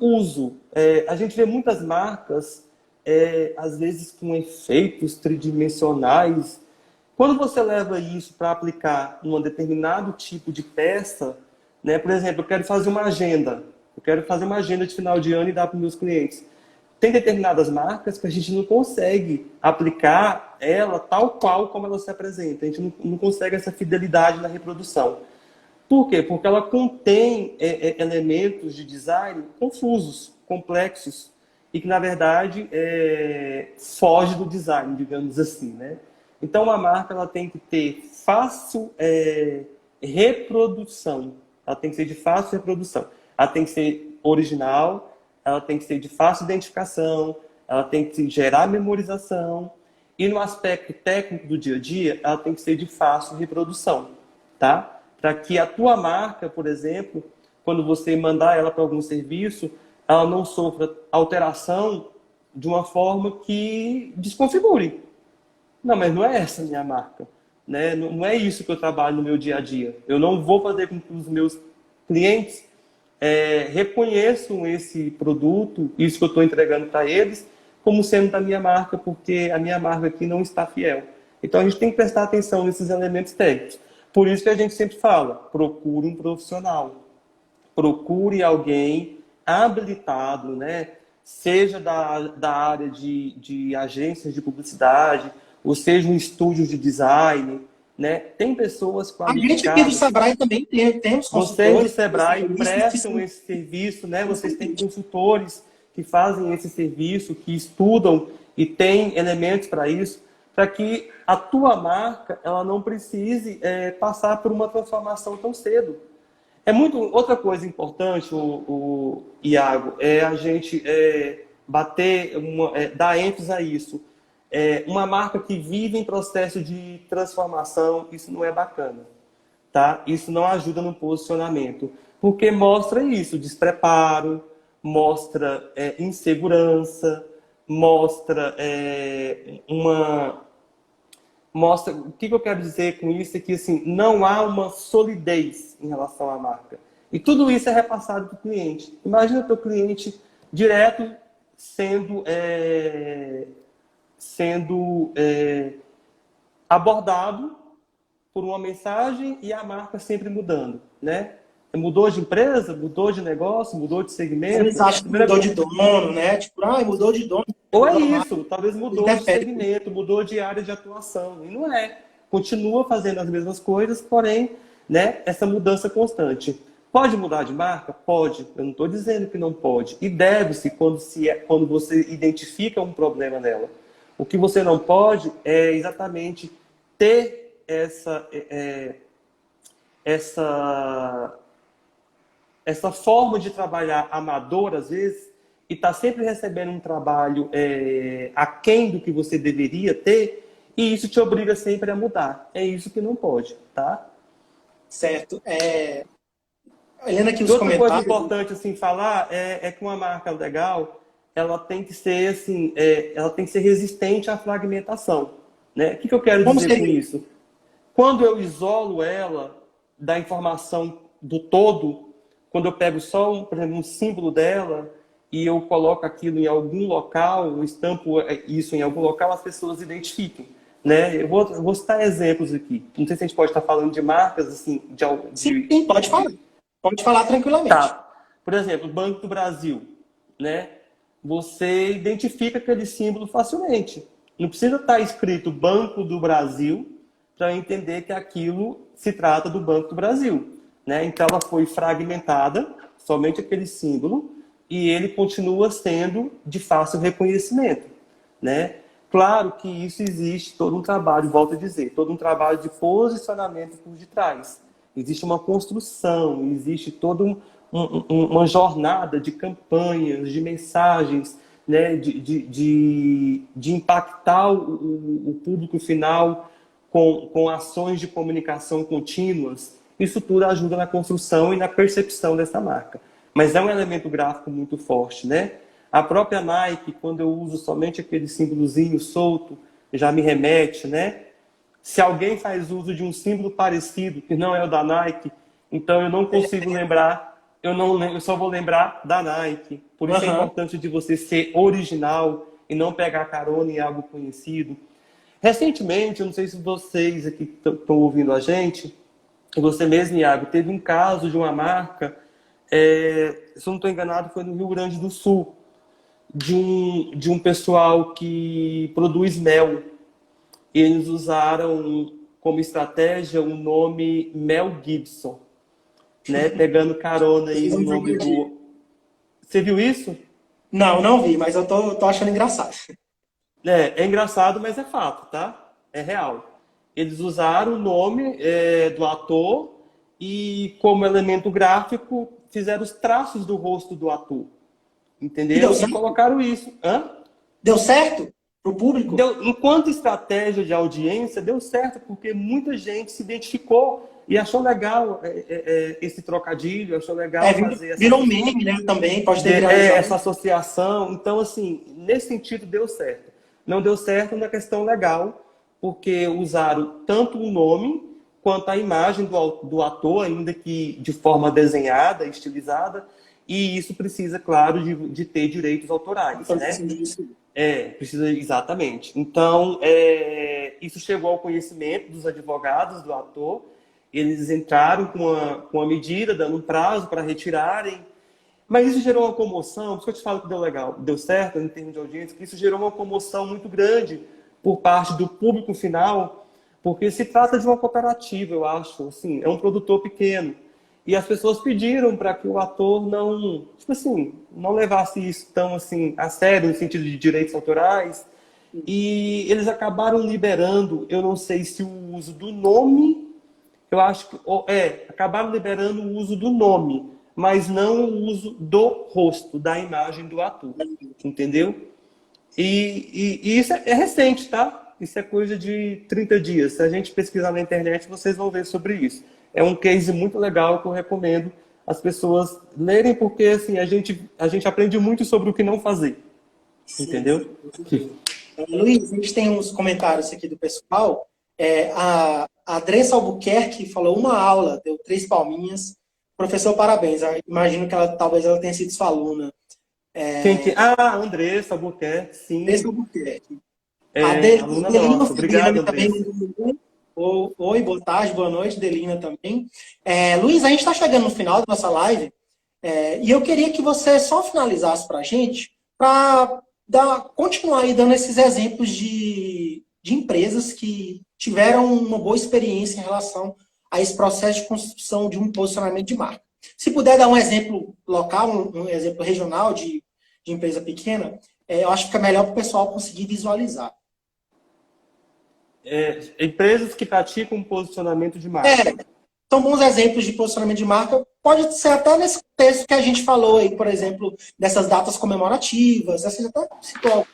Speaker 2: uso. A gente vê muitas marcas, às vezes com efeitos tridimensionais. Quando você leva isso para aplicar em um determinado tipo de peça, né? Por exemplo, eu quero fazer uma agenda. Eu quero fazer uma agenda de final de ano e dar para os meus clientes. Tem determinadas marcas que a gente não consegue aplicar ela tal qual como ela se apresenta. A gente não consegue essa fidelidade na reprodução. Por quê? Porque ela contém elementos de design confusos, complexos, e que, na verdade, foge do design, digamos assim, né? Então, uma marca ela tem que ter fácil reprodução. Ela tem que ser de fácil reprodução. Ela tem que ser original, ela tem que ser de fácil identificação, ela tem que gerar memorização, e no aspecto técnico do dia a dia, ela tem que ser de fácil reprodução, tá? Para que a tua marca, por exemplo, quando você mandar ela para algum serviço, ela não sofra alteração de uma forma que desconfigure. Não, mas não é essa a minha marca, né? Não é isso que eu trabalho no meu dia a dia. Eu não vou fazer com que os meus clientes reconheçam esse produto, isso que eu estou entregando para eles, como sendo da minha marca, porque a minha marca aqui não está fiel. Então a gente tem que prestar atenção nesses elementos técnicos. Por isso que a gente sempre fala, procure um profissional. Procure alguém habilitado, né? Seja da área de agências de publicidade, ou seja um estúdio de design, né? Tem pessoas
Speaker 1: A gente aqui do
Speaker 2: qualificadas.
Speaker 1: Sebrae também temos
Speaker 2: Vocês do
Speaker 1: consultores,
Speaker 2: Sebrae
Speaker 1: especialistas
Speaker 2: prestam esse serviço, né? Vocês têm consultores que fazem esse serviço, que estudam e têm elementos para isso, para que a tua marca ela não precise passar por uma transformação tão cedo. Outra coisa importante, o Iago, é a gente dar ênfase a isso. Uma marca que vive em processo de transformação, isso não é bacana. Tá? Isso não ajuda no posicionamento, porque mostra isso, despreparo, mostra insegurança, mostra o que eu quero dizer com isso é que assim, não há uma solidez em relação à marca. E tudo isso é repassado para o cliente. Imagina o teu cliente direto sendo abordado por uma mensagem e a marca sempre mudando, né? Mudou de empresa, mudou de negócio, mudou de segmento.
Speaker 1: Eles acham que mudou de dono, né? Tipo, mudou de dono.
Speaker 2: Ou é isso, talvez mudou de segmento, mudou de área de atuação. E não é. Continua fazendo as mesmas coisas, porém, né, essa mudança constante. Pode mudar de marca? Pode. Eu não estou dizendo que não pode. E deve-se quando você identifica um problema nela. O que você não pode é exatamente ter essa forma de trabalhar amadora, às vezes, e está sempre recebendo um trabalho aquém do que você deveria ter, e isso te obriga sempre a mudar. É isso que não pode, tá?
Speaker 1: Certo. Olhando aqui os
Speaker 2: Outra
Speaker 1: comentários...
Speaker 2: coisa importante assim, falar é que uma marca legal, ela tem que ser assim, ela tem que ser resistente à fragmentação, né? O que eu quero dizer com isso? Quando eu isolo ela da informação do todo, quando eu pego só, por exemplo, um símbolo dela e eu coloco aquilo em algum local, eu estampo isso em algum local, as pessoas identificam, né? Eu vou citar exemplos aqui. Não sei se a gente pode estar falando de marcas assim,
Speaker 1: Sim, pode falar. Pode falar tranquilamente.
Speaker 2: Tá. Por exemplo, Banco do Brasil, né? você identifica aquele símbolo facilmente. Não precisa estar escrito Banco do Brasil para entender que aquilo se trata do Banco do Brasil, né? Então ela foi fragmentada, somente aquele símbolo, e ele continua sendo de fácil reconhecimento, né? Claro que isso existe todo um trabalho, volto a dizer, todo um trabalho de posicionamento por detrás. Existe uma construção, existe toda uma jornada de campanhas, de mensagens, né, de impactar o público final com ações de comunicação contínuas. Isso tudo ajuda na construção e na percepção dessa marca. Mas é um elemento gráfico muito forte, né? A própria Nike, quando eu uso somente aquele símbolozinho solto, já me remete, né? Se alguém faz uso de um símbolo parecido, que não é o da Nike, então eu não consigo lembrar, eu só vou lembrar da Nike. Por isso é importante de você ser original e não pegar carona em algo conhecido. Recentemente, eu não sei se vocês aqui estão ouvindo a gente, você mesmo, Iago, teve um caso de uma marca, se eu não estou enganado, foi no Rio Grande do Sul, de um pessoal que produz mel. Eles usaram como estratégia o nome Mel Gibson, né? Pegando carona aí no nome do... Você viu isso?
Speaker 1: Não, não vi, mas eu tô achando engraçado.
Speaker 2: É engraçado, mas é fato, tá? É real. Eles usaram o nome do ator e, como elemento gráfico, fizeram os traços do rosto do ator.
Speaker 1: E deu
Speaker 2: Entendeu? E
Speaker 1: certo?
Speaker 2: colocaram isso. Hã?
Speaker 1: Deu certo pro público?
Speaker 2: Enquanto estratégia de audiência, deu certo, porque muita gente se identificou e achou legal esse trocadilho, achou legal fazer
Speaker 1: Virou um meme, né? Também pode ter
Speaker 2: essa
Speaker 1: viralizado.
Speaker 2: associação. Então, assim, nesse sentido, deu certo. Não deu certo na questão legal, porque usaram tanto o nome quanto a imagem do ator, ainda que de forma desenhada, estilizada, e isso precisa, claro, de ter direitos autorais, né? Precisa exatamente. Então, isso chegou ao conhecimento dos advogados do ator, eles entraram com a medida, dando um prazo para retirarem, mas isso gerou uma comoção, por isso que eu te falo que deu legal, deu certo em termos de audiência, que isso gerou uma comoção muito grande por parte do público final, porque se trata de uma cooperativa, eu acho, assim, é um produtor pequeno. E as pessoas pediram para que o ator não, tipo assim, não levasse isso tão assim a sério no sentido de direitos autorais. E eles acabaram liberando, eu não sei se o uso do nome, eu acho que acabaram liberando o uso do nome, mas não o uso do rosto, da imagem do ator, entendeu? E isso é recente, tá? Isso é coisa de 30 dias. Se a gente pesquisar na internet, vocês vão ver sobre isso. É um case muito legal que eu recomendo as pessoas lerem, porque assim, a gente aprende muito sobre o que não fazer. Entendeu?
Speaker 1: Luiz, a gente tem uns comentários aqui do pessoal. A Andressa Albuquerque falou uma aula, deu 3 palminhas. Professor, parabéns. Eu imagino que talvez ela tenha sido sua aluna.
Speaker 2: Andressa Albuquerque, sim.
Speaker 1: Andressa Albuquerque.
Speaker 2: Aluna
Speaker 1: Delina
Speaker 2: nossa. Obrigado,
Speaker 1: também.
Speaker 2: Andressa.
Speaker 1: Oi, boa tarde, boa noite, Delina também. Luiz, a gente está chegando no final da nossa live e eu queria que você só finalizasse para a gente, para continuar aí dando esses exemplos de empresas que tiveram uma boa experiência em relação a esse processo de construção de um posicionamento de marca. Se puder dar um exemplo local, um exemplo regional de empresa pequena, eu acho que fica melhor para o pessoal conseguir visualizar.
Speaker 2: Empresas que praticam posicionamento de marca.
Speaker 1: São bons exemplos de posicionamento de marca. Pode ser até nesse contexto que a gente falou aí, por exemplo, dessas datas comemorativas. Você até citou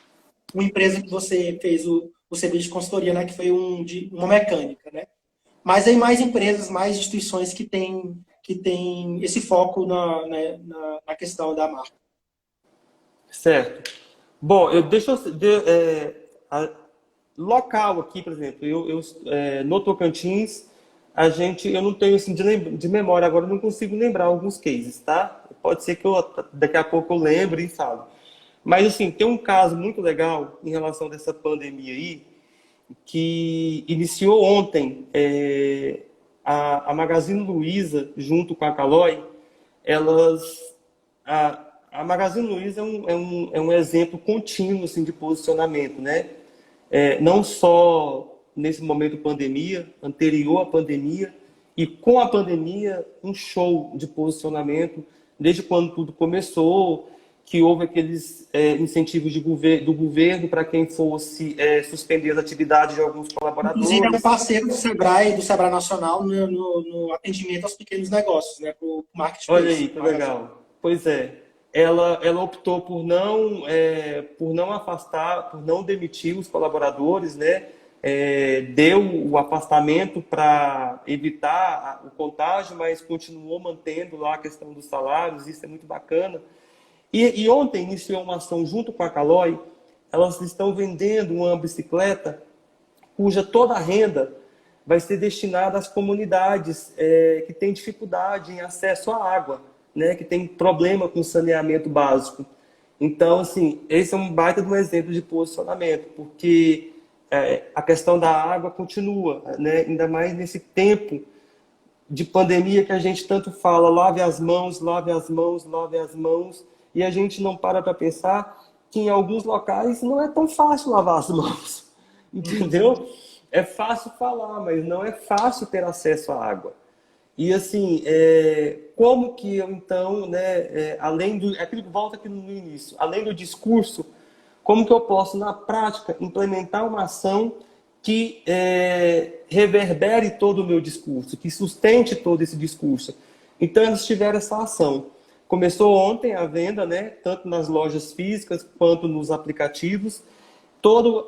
Speaker 1: uma empresa que você fez o serviço de consultoria, né, que foi uma mecânica, né? Mas aí mais empresas, mais instituições que têm esse foco na questão da marca.
Speaker 2: Certo. Bom, local aqui, por exemplo, no Tocantins, eu não tenho assim de memória agora, eu não consigo lembrar alguns cases, tá? Pode ser que daqui a pouco eu lembre e falo. Mas assim, tem um caso muito legal em relação dessa pandemia aí, que iniciou ontem. A Magazine Luiza, junto com a Caloi, elas A Magazine Luiza é um exemplo contínuo assim, de posicionamento, né? Não só nesse momento pandemia, anterior à pandemia, e com a pandemia, um show de posicionamento, desde quando tudo começou, que houve aqueles incentivos do governo para quem fosse suspender as atividades de alguns
Speaker 1: Inclusive, é um
Speaker 2: colaboradores.
Speaker 1: parceiro do Sebrae Nacional no atendimento aos pequenos negócios, né? Para o
Speaker 2: Olha
Speaker 1: Marketplace.
Speaker 2: aí, que legal. Pois é. Ela optou por não afastar, por não demitir os colaboradores, né? Deu o afastamento para evitar o contágio, mas continuou mantendo lá a questão dos salários, isso é muito bacana. E ontem iniciou uma ação junto com a Caloi, elas estão vendendo uma bicicleta cuja toda a renda vai ser destinada às comunidades que têm dificuldade em acesso à água, né, que tem problema com saneamento básico. Então, assim, esse é um baita de um exemplo de posicionamento, porque a questão da água continua, né, ainda mais nesse tempo de pandemia que a gente tanto fala, lave as mãos, lave as mãos, lave as mãos, e a gente não para pensar que em alguns locais não é tão fácil lavar as mãos, entendeu? É fácil falar, mas não é fácil ter acesso à água. E assim, como que eu então, né, além do, aquilo que volta aqui no início, além do discurso, como que eu posso na prática implementar uma ação que reverbere todo o meu discurso, que sustente todo esse discurso? Então eles tiveram essa ação. Começou ontem a venda, né, tanto nas lojas físicas quanto nos aplicativos. Todo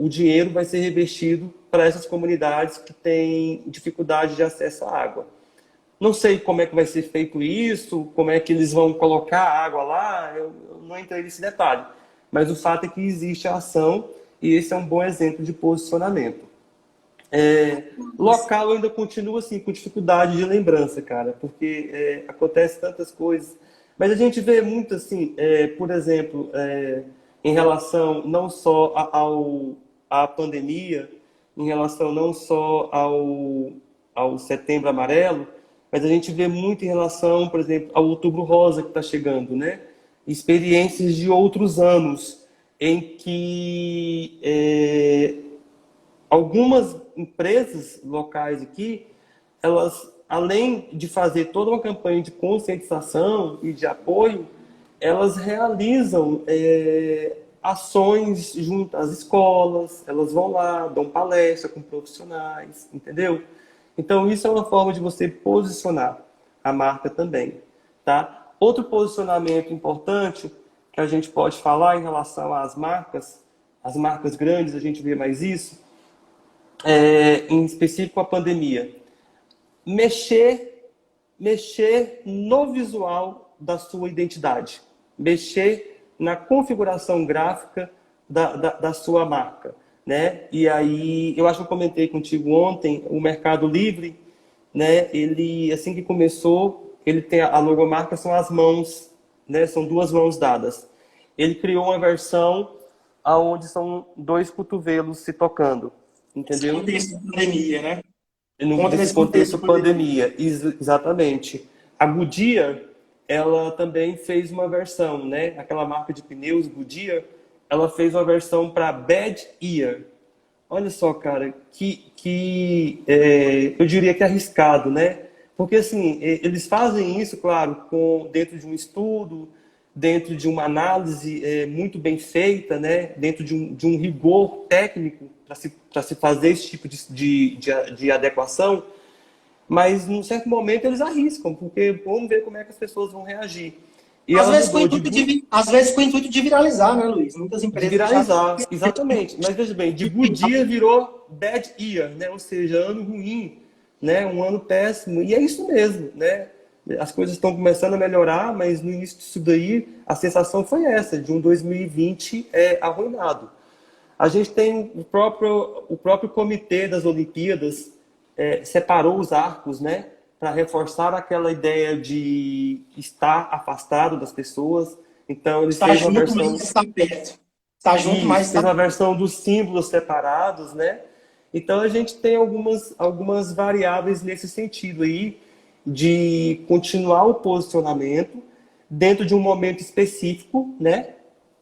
Speaker 2: o dinheiro vai ser revestido para essas comunidades que têm dificuldade de acesso à água. Não sei como é que vai ser feito isso, como é que eles vão colocar a água lá, eu não entrei nesse detalhe. Mas o fato é que existe a ação e esse é um bom exemplo de posicionamento. Local ainda continua assim, com dificuldade de lembrança, cara, porque acontece tantas coisas. Mas a gente vê muito assim, por exemplo, em relação não só à pandemia, em relação não só ao Setembro Amarelo, mas a gente vê muito em relação, por exemplo, ao Outubro Rosa que está chegando, né? Experiências de outros anos em que algumas empresas locais aqui, elas, além de fazer toda uma campanha de conscientização e de apoio, elas realizam ações junto às escolas, elas vão lá, dão palestra com profissionais, entendeu? Então, isso é uma forma de você posicionar a marca também, tá? Outro posicionamento importante que a gente pode falar em relação às marcas, as marcas grandes, a gente vê mais isso, em específico a pandemia. Mexer no visual da sua identidade. Mexer na configuração gráfica da sua marca, né? E aí, eu acho que eu comentei contigo ontem, o Mercado Livre, né? Ele, assim que começou, ele tem a logomarca, são as mãos, né? São duas mãos dadas. Ele criou uma versão onde são dois cotovelos se tocando, entendeu?
Speaker 1: Nesse contexto de pandemia, né?
Speaker 2: Nesse contexto pandemia, exatamente. A Goodyear, ela também fez uma versão, né? Aquela marca de pneus Goodyear, ela fez uma versão para Bad Ear. Olha só, cara, eu diria que arriscado, né? Porque assim, eles fazem isso, claro, dentro de um estudo, dentro de uma análise muito bem feita, né? Dentro de um rigor técnico para se fazer esse tipo de adequação, mas num certo momento eles arriscam, porque vamos ver como é que as pessoas vão reagir. E
Speaker 1: às vezes, às vezes com o intuito de viralizar, né, Luiz? Muitas empresas.
Speaker 2: De viralizar, exatamente. Mas veja bem, de good year virou bad year, né? Ou seja, ano ruim, né? Um ano péssimo. E é isso mesmo, né? As coisas estão começando a melhorar, mas no início disso daí, a sensação foi essa, de um 2020 arruinado. A gente tem o próprio comitê das Olimpíadas separou os arcos, né? Para reforçar aquela ideia de estar afastado das pessoas. Então, eles fez uma versão...
Speaker 1: Está perto. Está junto, mas
Speaker 2: fez uma versão dos símbolos separados, né? Então, a gente tem algumas variáveis nesse sentido aí, de continuar o posicionamento, dentro de um momento específico, né?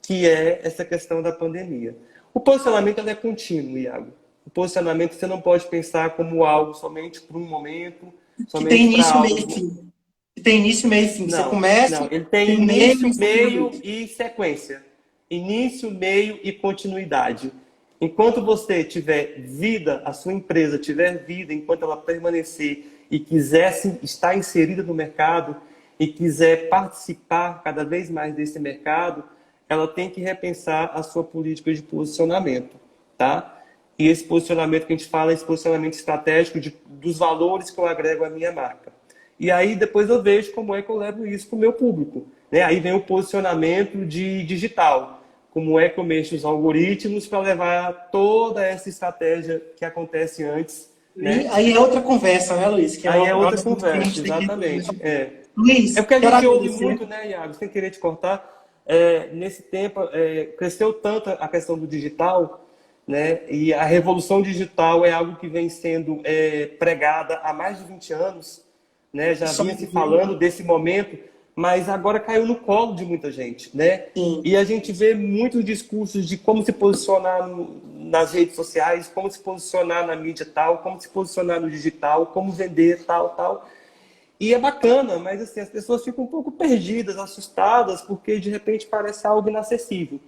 Speaker 2: Que é essa questão da pandemia. O posicionamento ele é contínuo, Iago. O posicionamento você não pode pensar como algo somente por um momento,
Speaker 1: Que tem
Speaker 2: somente para
Speaker 1: início, meio e
Speaker 2: algo.
Speaker 1: fim. Que tem início, meio e fim. Você
Speaker 2: Não,
Speaker 1: começa,
Speaker 2: não. Ele tem
Speaker 1: tem meio
Speaker 2: início,
Speaker 1: e
Speaker 2: meio
Speaker 1: fim.
Speaker 2: e sequência. Início, meio e continuidade. Enquanto você tiver vida, a sua empresa tiver vida, enquanto ela permanecer e quiser estar inserida no mercado e quiser participar cada vez mais desse mercado, ela tem que repensar a sua política de posicionamento, tá? E esse posicionamento que a gente fala é esse posicionamento estratégico dos valores que eu agrego à minha marca. E aí depois eu vejo como é que eu levo isso para o meu público, né? Aí vem o posicionamento de digital, como é que eu mexo os algoritmos para levar toda essa estratégia que acontece antes,
Speaker 1: E
Speaker 2: né?
Speaker 1: aí é outra conversa, né, Luiz? Que é
Speaker 2: Aí é
Speaker 1: uma
Speaker 2: outra
Speaker 1: discussão que a
Speaker 2: conversa,
Speaker 1: gente tem que
Speaker 2: exatamente. É
Speaker 1: Luiz,
Speaker 2: porque a
Speaker 1: quero
Speaker 2: gente ouve
Speaker 1: agradecer.
Speaker 2: muito, né, Iago, sem querer te cortar, nesse tempo cresceu tanto a questão do digital, né, e a revolução digital é algo que vem sendo pregada há mais de 20 anos, né, já vinha se falando desse momento, mas agora caiu no colo de muita gente, né,
Speaker 1: Sim.
Speaker 2: e a gente vê muitos discursos de como se posicionar nas redes sociais, como se posicionar na mídia tal, como se posicionar no digital, como vender tal, tal. E é bacana, mas assim, as pessoas ficam um pouco perdidas, assustadas, porque de repente parece algo inacessível.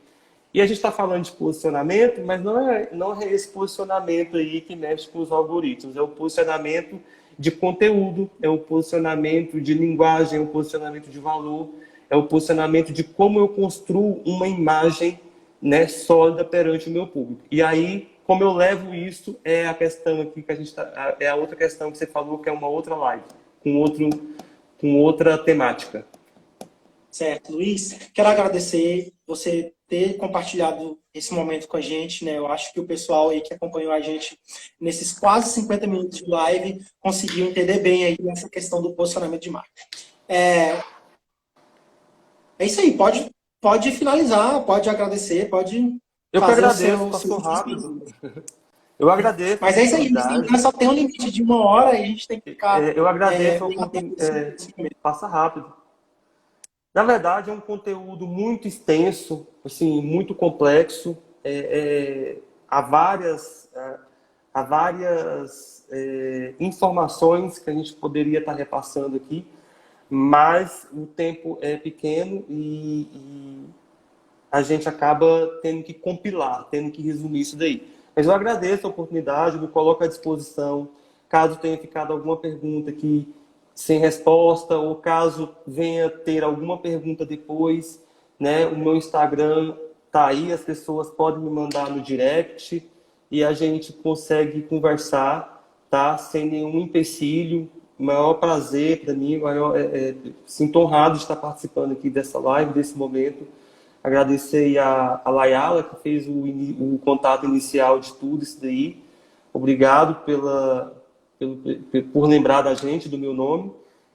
Speaker 2: E a gente está falando de posicionamento, mas não é esse posicionamento aí que mexe com os algoritmos. É o posicionamento de conteúdo, é o posicionamento de linguagem, é o posicionamento de valor, é o posicionamento de como eu construo uma imagem, né, sólida perante o meu público. E aí, como eu levo isso, é a questão aqui que a gente é a outra questão que você falou, que é uma outra live, com outra temática.
Speaker 1: Certo, Luiz, quero agradecer você ter compartilhado esse momento com a gente, né? Eu acho que o pessoal aí que acompanhou a gente nesses quase 50 minutos de live conseguiu entender bem aí essa questão do posicionamento de marca. É isso aí, pode finalizar, pode agradecer, pode
Speaker 2: Eu que
Speaker 1: fazer o
Speaker 2: agradeço,
Speaker 1: seu
Speaker 2: passou rápido.
Speaker 1: despedida.
Speaker 2: Eu agradeço a
Speaker 1: Mas é isso aí,
Speaker 2: oportunidade.
Speaker 1: nós só tem um limite de 1 hora e a gente tem que ficar
Speaker 2: Eu agradeço a
Speaker 1: bem atento
Speaker 2: oportunidade.
Speaker 1: nesse momento.
Speaker 2: Passa rápido. Na verdade, é um conteúdo muito extenso, assim, muito complexo. Há várias informações que a gente poderia estar repassando aqui, mas o tempo é pequeno e a gente acaba tendo que compilar, tendo que resumir isso daí. Mas eu agradeço a oportunidade, me coloco à disposição, caso tenha ficado alguma pergunta aqui sem resposta, ou caso venha ter alguma pergunta depois, né? O meu Instagram tá aí, as pessoas podem me mandar no direct e a gente consegue conversar, tá? Sem nenhum empecilho. O maior prazer para mim, sinto honrado de estar participando aqui dessa live, desse momento. Agradecer a Layala, que fez o contato inicial de tudo isso daí. Obrigado por lembrar da gente, do meu nome.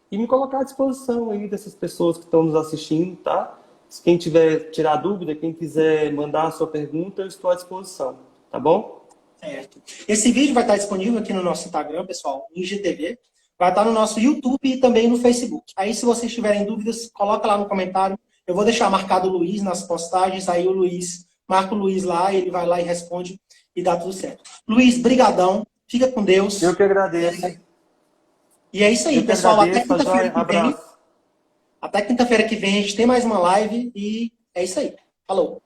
Speaker 2: E me colocar à disposição aí dessas pessoas que estão nos assistindo, tá? Se quem tiver tirar dúvida, quem quiser mandar a sua pergunta, eu estou à disposição, tá bom?
Speaker 1: Certo. Esse vídeo vai estar disponível aqui no nosso Instagram, pessoal, no IGTV. Vai estar no nosso YouTube e também no Facebook. Aí, se vocês tiverem dúvidas, coloca lá no comentário. Eu vou deixar marcado o Luiz nas postagens. Aí o Luiz, marca o Luiz lá, ele vai lá e responde e dá tudo certo. Luiz, brigadão. Fica com Deus.
Speaker 2: Eu que agradeço.
Speaker 1: E é isso aí,
Speaker 2: Eu que
Speaker 1: pessoal.
Speaker 2: agradeço, tá joia? Abraço.
Speaker 1: Até quinta-feira que vem a gente tem mais uma live e é isso aí. Falou.